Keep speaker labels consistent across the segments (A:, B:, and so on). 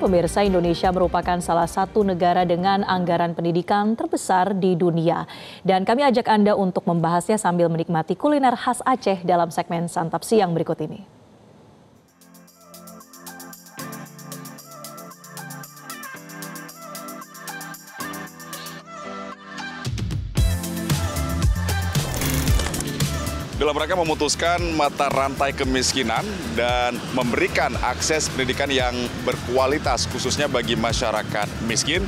A: pemirsa, Indonesia merupakan salah satu negara dengan anggaran pendidikan terbesar di dunia. Dan kami ajak Anda untuk membahasnya sambil menikmati kuliner khas Aceh dalam segmen Santap Siang berikut ini.
B: Dalam rangka memutuskan mata rantai kemiskinan dan memberikan akses pendidikan yang berkualitas khususnya bagi masyarakat miskin,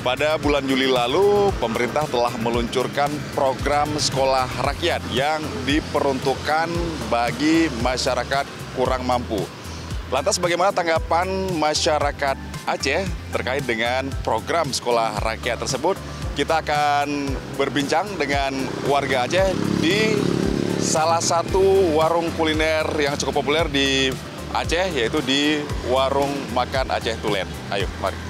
B: pada bulan Juli lalu pemerintah telah meluncurkan program sekolah rakyat yang diperuntukkan bagi masyarakat kurang mampu. Lantas bagaimana tanggapan masyarakat Aceh terkait dengan program sekolah rakyat tersebut? Kita akan berbincang dengan warga Aceh di salah satu warung kuliner yang cukup populer di Aceh, yaitu di Warung Makan Aceh Tulen. Ayo, mari.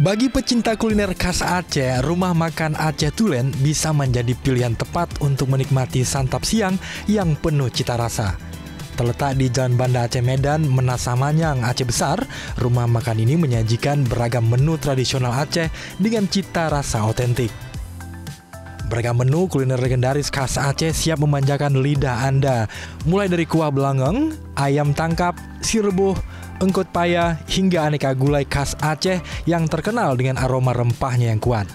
C: Bagi pecinta kuliner khas Aceh, Rumah Makan Aceh Tulen bisa menjadi pilihan tepat untuk menikmati santap siang yang penuh cita rasa. Terletak di Jalan Banda Aceh Medan, Menasah Manyang, Aceh Besar, rumah makan ini menyajikan beragam menu tradisional Aceh dengan cita rasa otentik. Beragam menu kuliner legendaris khas Aceh siap memanjakan lidah Anda, mulai dari kuah belangong, ayam tangkap, sirbuh, engkut paya, hingga aneka gulai khas Aceh yang terkenal dengan aroma rempahnya yang kuat.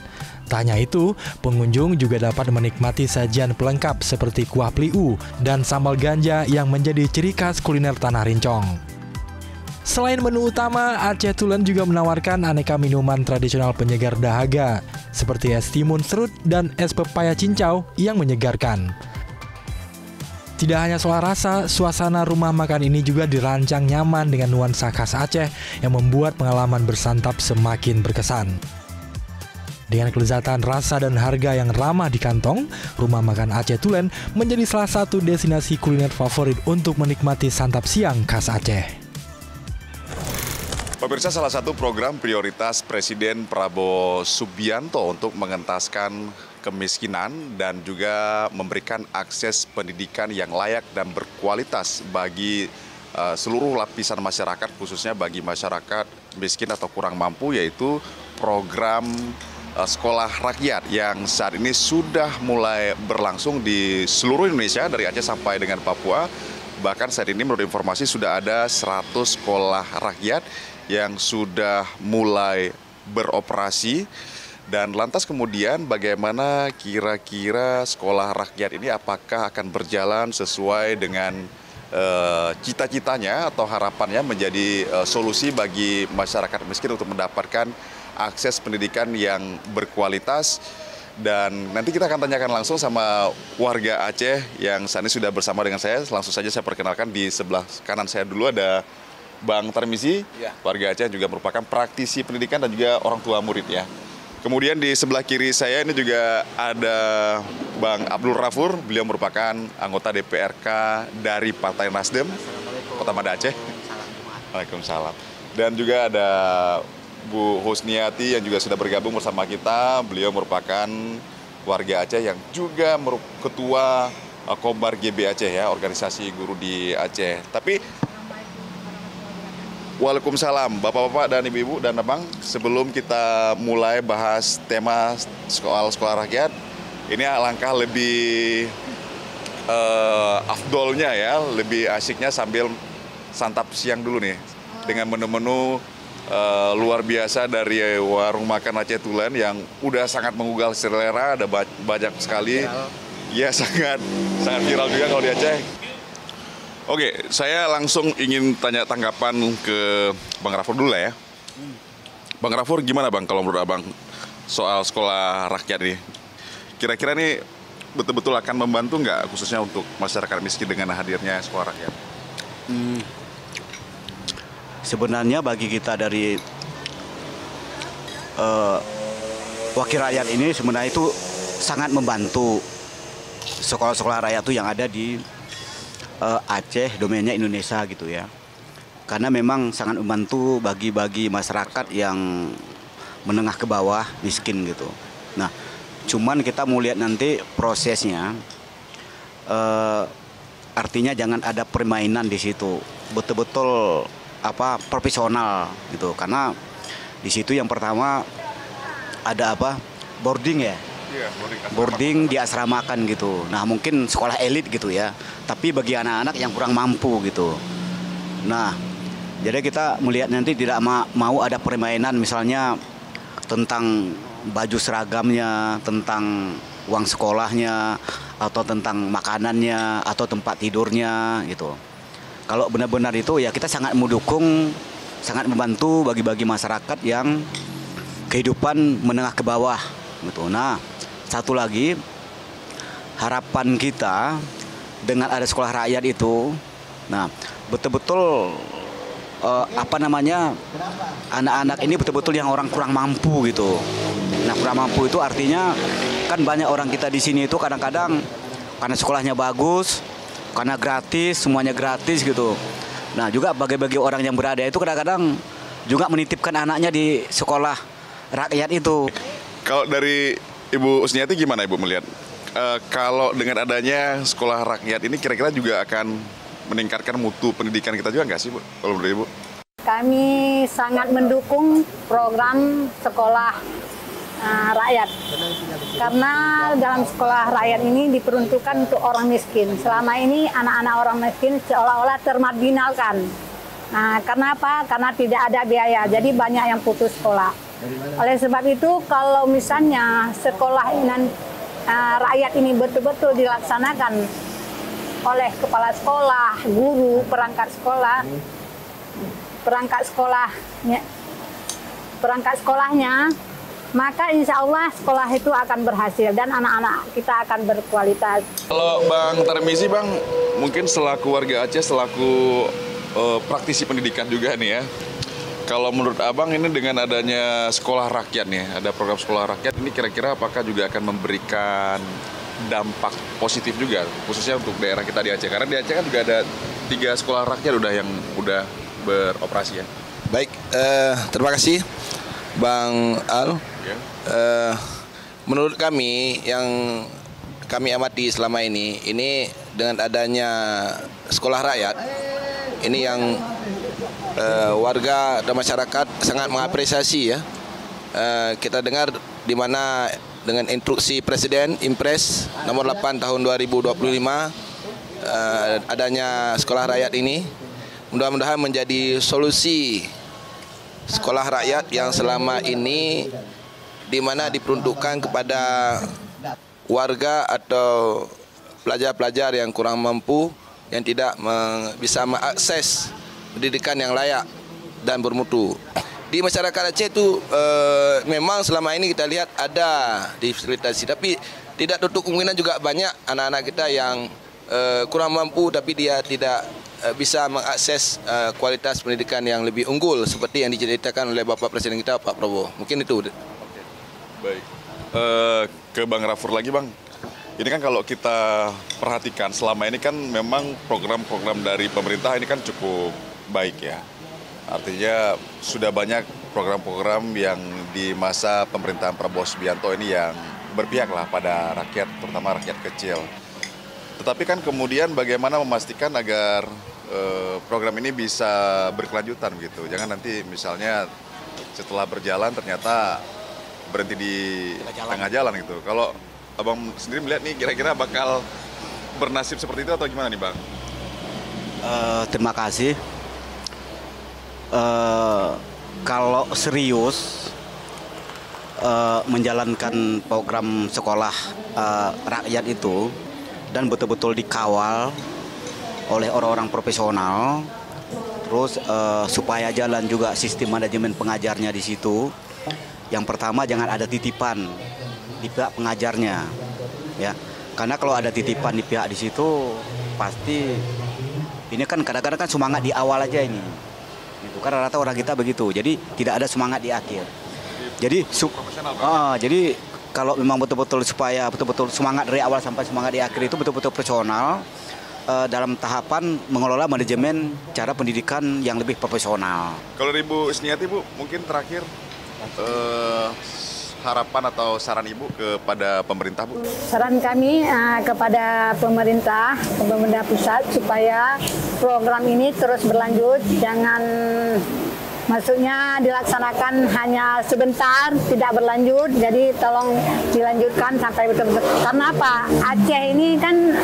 C: Tak hanya itu, pengunjung juga dapat menikmati sajian pelengkap seperti kuah pliu dan sambal ganja yang menjadi ciri khas kuliner Tanah Rincong. Selain menu utama, Aceh Tulen juga menawarkan aneka minuman tradisional penyegar dahaga, seperti es timun serut dan es pepaya cincau yang menyegarkan. Tidak hanya soal rasa, suasana rumah makan ini juga dirancang nyaman dengan nuansa khas Aceh yang membuat pengalaman bersantap semakin berkesan. Dengan kelezatan rasa dan harga yang ramah di kantong, Rumah Makan Aceh Tulen menjadi salah satu destinasi kuliner favorit untuk menikmati santap siang khas Aceh.
B: Pemirsa, salah satu program prioritas Presiden Prabowo Subianto untuk mengentaskan kemiskinan dan juga memberikan akses pendidikan yang layak dan berkualitas bagi seluruh lapisan masyarakat, khususnya bagi masyarakat miskin atau kurang mampu, yaitu program sekolah rakyat yang saat ini sudah mulai berlangsung di seluruh Indonesia dari Aceh sampai dengan Papua. Bahkan saat ini menurut informasi sudah ada 100 sekolah rakyat yang sudah mulai beroperasi. Dan lantas kemudian bagaimana kira-kira sekolah rakyat ini apakah akan berjalan sesuai dengan cita-citanya atau harapannya menjadi solusi bagi masyarakat miskin untuk mendapatkan akses pendidikan yang berkualitas. Dan nanti kita akan tanyakan langsung sama warga Aceh yang saat ini sudah bersama dengan saya. Langsung saja saya perkenalkan, di sebelah kanan saya dulu ada Bang Tarmizi, warga Aceh, juga merupakan praktisi pendidikan dan juga orang tua murid ya. Kemudian di sebelah kiri saya ini juga ada Bang Abdul Rafur, beliau merupakan anggota DPRK dari Partai Nasdem, Kota Banda Aceh. Waalaikumsalam. Dan juga ada Bu Husniati yang juga sudah bergabung bersama kita, beliau merupakan warga Aceh yang juga ketua Kobar GB Aceh ya, organisasi guru di Aceh. Tapi Waalaikumsalam, Bapak-Bapak dan Ibu-Ibu dan Abang. Sebelum kita mulai bahas tema soal sekolah rakyat, ini alangkah lebih afdolnya ya, lebih asiknya sambil santap siang dulu nih. Dengan menu-menu luar biasa dari Warung Makan Aceh Tulen yang udah sangat menggugah selera, ada banyak sekali. Ya, sangat viral juga kalau di Aceh. Oke, saya langsung ingin tanya tanggapan ke Bang Rafur dulu lah ya. Bang Rafur, gimana Bang kalau menurut Abang soal sekolah rakyat ini? Kira-kira ini betul-betul akan membantu nggak khususnya untuk masyarakat miskin dengan hadirnya sekolah rakyat?
D: Sebenarnya bagi kita dari wakil rakyat ini sebenarnya itu sangat membantu sekolah-sekolah rakyat itu yang ada di Aceh, domainnya Indonesia gitu ya. karena memang sangat membantu bagi masyarakat yang menengah ke bawah miskin gitu. Nah, cuman kita mau lihat nanti prosesnya, artinya jangan ada permainan di situ, betul-betul profesional gitu, karena di situ yang pertama ada boarding ya.
B: Iya,
D: Boarding diasramakan gitu. Nah, mungkin sekolah elit gitu ya. Tapi bagi anak-anak yang kurang mampu gitu. Nah, jadi kita melihat nanti tidak mau ada permainan misalnya tentang baju seragamnya, tentang uang sekolahnya, atau tentang makanannya, atau tempat tidurnya gitu. Kalau benar-benar itu ya kita sangat mendukung, sangat membantu bagi masyarakat yang kehidupan menengah ke bawah gitu. Nah, satu lagi harapan kita dengan ada sekolah rakyat itu, nah betul-betul anak-anak ini betul-betul yang orang kurang mampu gitu. Nah, kurang mampu itu artinya kan banyak orang kita di sini itu kadang-kadang karena sekolahnya bagus, karena gratis, semuanya gratis gitu. Nah, juga bagi orang yang berada itu kadang-kadang juga menitipkan anaknya di sekolah rakyat itu.
B: Kalau dari Ibu Usniati gimana Ibu melihat? Kalau dengan adanya sekolah rakyat ini kira-kira juga akan meningkatkan mutu pendidikan kita juga nggak sih Bu? Kalau menurut Ibu?
E: Kami sangat mendukung program sekolah rakyat. Karena dalam sekolah rakyat ini diperuntukkan untuk orang miskin. Selama ini anak-anak orang miskin seolah-olah termarginalkan. Nah, karena apa? Karena tidak ada biaya, jadi banyak yang putus sekolah. Oleh sebab itu, kalau misalnya sekolah rakyat ini betul-betul dilaksanakan oleh kepala sekolah, guru, perangkat sekolahnya, maka insya Allah sekolah itu akan berhasil dan anak-anak kita akan berkualitas.
B: Kalau Bang Tarmizi, Bang, mungkin selaku warga Aceh, selaku praktisi pendidikan juga nih ya. Kalau menurut Abang ini dengan adanya sekolah rakyat nih, ada program sekolah rakyat ini kira-kira apakah juga akan memberikan dampak positif juga, khususnya untuk daerah kita di Aceh? Karena di Aceh kan juga ada 3 sekolah rakyat yang udah beroperasi ya.
F: Baik, terima kasih Bang Al.
B: Ya.
F: Menurut kami yang kami amati selama ini dengan adanya sekolah rakyat, ini yang warga dan masyarakat sangat mengapresiasi ya. Kita dengar di mana dengan instruksi Presiden Impres nomor 8 tahun 2025 adanya sekolah rakyat ini mudah-mudahan menjadi solusi sekolah rakyat yang selama ini di mana diperuntukkan kepada warga atau pelajar-pelajar yang kurang mampu, yang tidak bisa mengakses pendidikan yang layak dan bermutu. Di masyarakat Aceh itu memang selama ini kita lihat ada difasilitasi, tapi tidak tutup kemungkinan juga banyak anak-anak kita yang kurang mampu tapi dia tidak bisa mengakses kualitas pendidikan yang lebih unggul seperti yang diceritakan oleh Bapak Presiden kita, Pak Prabowo. Mungkin itu.
B: Baik. Ke Bang Rafur lagi, Bang. Ini kan kalau kita perhatikan selama ini kan memang program-program dari pemerintah ini kan cukup baik ya. Artinya sudah banyak program-program yang di masa pemerintahan Prabowo Subianto ini yang berpihak lah pada rakyat, terutama rakyat kecil. Tetapi kan kemudian bagaimana memastikan agar program ini bisa berkelanjutan gitu. Jangan nanti misalnya setelah berjalan ternyata berhenti di tengah jalan gitu. Kalau Abang sendiri melihat nih kira-kira bakal bernasib seperti itu atau gimana nih, Bang?
D: Terima kasih. Kalau serius menjalankan program sekolah rakyat itu dan betul-betul dikawal oleh orang-orang profesional, terus supaya jalan juga sistem manajemen pengajarnya di situ. Yang pertama jangan ada titipan di pihak pengajarnya, ya. Karena kalau ada titipan di pihak di situ, pasti ini kan kadang-kadang kan semangat di awal aja ini. Itu kan rata-rata orang kita begitu. Jadi tidak ada semangat di akhir. Jadi jadi kalau memang betul-betul supaya betul-betul semangat dari awal sampai semangat di akhir itu betul-betul profesional, dalam tahapan mengelola manajemen cara pendidikan yang lebih profesional.
B: Kalau Ibu Isniati, Bu, mungkin terakhir harapan atau saran Ibu kepada pemerintah, Bu?
E: Saran kami kepada pemerintah pusat supaya program ini terus berlanjut, jangan maksudnya dilaksanakan hanya sebentar, tidak berlanjut, jadi tolong dilanjutkan sampai betul-betul. Karena apa? Aceh ini kan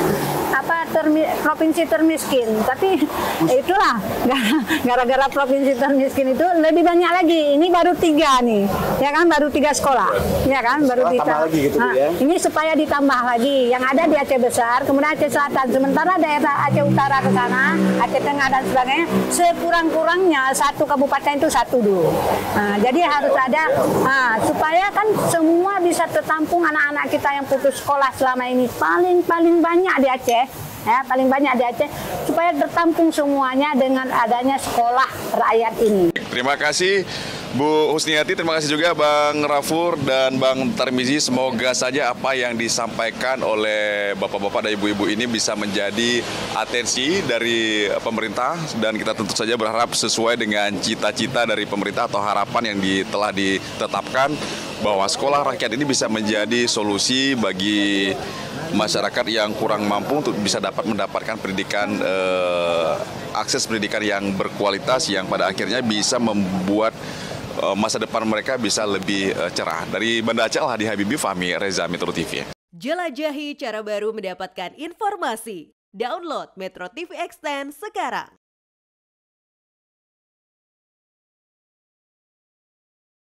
E: provinsi termiskin, tapi itulah gara-gara provinsi termiskin itu lebih banyak lagi. Ini baru 3 nih, ya kan, baru 3 sekolah, ya kan, baru
D: gitu, ya.
E: Ini supaya ditambah lagi yang ada di Aceh Besar, kemudian Aceh Selatan, sementara daerah Aceh Utara ke sana, Aceh Tengah dan sebagainya, sekurang-kurangnya satu kabupaten itu 1 dulu. Jadi harus ada supaya kan semua bisa tertampung anak-anak kita yang putus sekolah selama ini paling banyak di Aceh. Ya, paling banyak di Aceh, supaya tertampung semuanya dengan adanya sekolah rakyat ini.
B: Terima kasih Bu Husniati, terima kasih juga Bang Rafur dan Bang Tarmizi. Semoga saja apa yang disampaikan oleh bapak-bapak dan ibu-ibu ini bisa menjadi atensi dari pemerintah, dan kita tentu saja berharap sesuai dengan cita-cita dari pemerintah atau harapan yang telah ditetapkan bahwa sekolah rakyat ini bisa menjadi solusi bagi masyarakat yang kurang mampu untuk bisa dapat mendapatkan pendidikan, akses pendidikan yang berkualitas yang pada akhirnya bisa membuat masa depan mereka bisa lebih cerah. Dari Banda Aceh, Al Hadi Habibi, Fahmi Reza, Metro TV.
G: Jelajahi cara baru mendapatkan informasi. Download Metro TV Extend sekarang.